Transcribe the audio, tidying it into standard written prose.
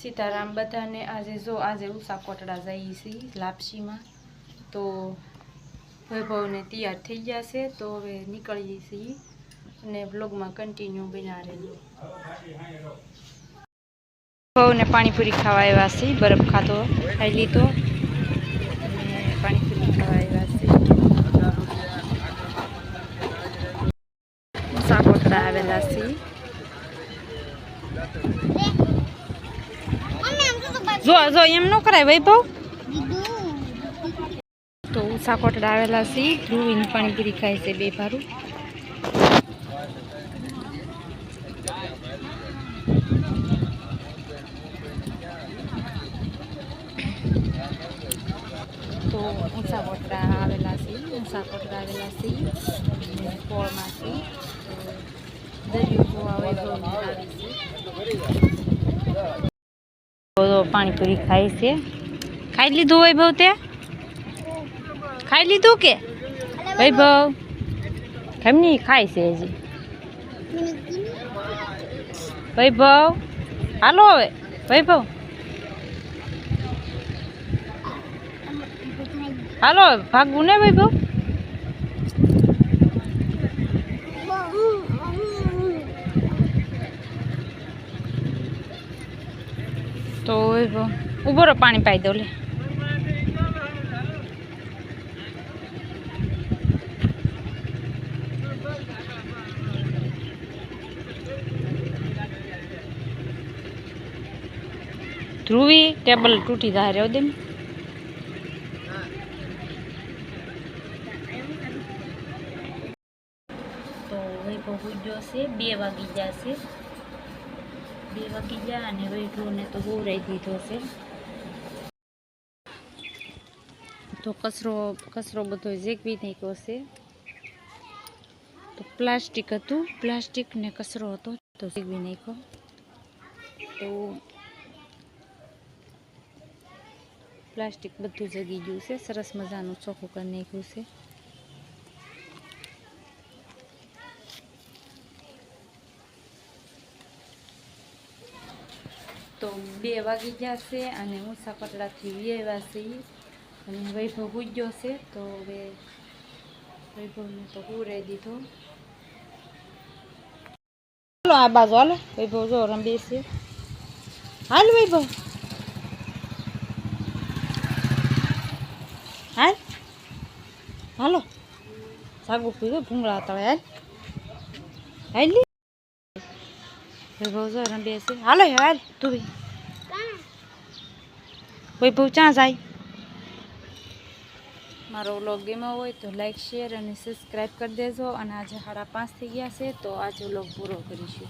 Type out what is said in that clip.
सीताराम बधाने आजे जो आजे उषा कोटड़ा जाई सी लापसी में तो वैभव ने तैयार थी गया से तो वे निकली सी ने ब्लॉग में कंटिन्यू बना रही वैभव ने पानीपुरी खावा आव्या सी बरफ खातो खाई लीधो पानीपुरी खावा आव्या सी उषा कोटड़ा आवेला सी जो जो एम न कराय वैभव तो उषा कोटड़ा आवेला सी ध्रुवी पानीपुरी खाय से बे भारू तो उषा कोटड़ा आवेला सी पोळमां सी दरियो जोवा वैभव आवे सी तो पानीपुरी खाई से खाई लीधो वैभव ते खाई लीधो के वैभव केम नहीं खाई से हजी वैभव हालो हवे वैभव हालो भागवू ने वैभव तो वैभव उभो रो पानी पाई दो ले ध्रुवी टेबल टूटी जा रहे दे तो वैभव पूजो से 2 वागी जासे 2 वागी जा अने वैभव ने तो हुराई दीधो से तो कचरो बधो जेकवी नाख्यो से तो प्लास्टिक हतुं प्लास्टिक ने कचरो हतो तो जेकवी नाख्यो तो प्लास्टिक बधु जगी गयुं छे सरस मजानुं चोख्खुं करी नाख्युं छे तो 2 वागी जशे अने उषा कोटड़ाथी व्याव्या छे अने वैभव पूज्यो छे तो वैभव ने तो हुराई दीधो हालो आ बाजू हालो वैभव जो रमे छे हाल वैभव हाल हालो सागु पीधो भूंगळा तळे हाल हाली वैभव जो रमे छे हालो हाल तू भी वैभव चा जाय मारो व्लॉग गम्यो होय तो लाइक शेयर और सब्सक्राइब कर देजो। आज 5:30 थी गया से तो आज व्लॉग पूरो करीशुं।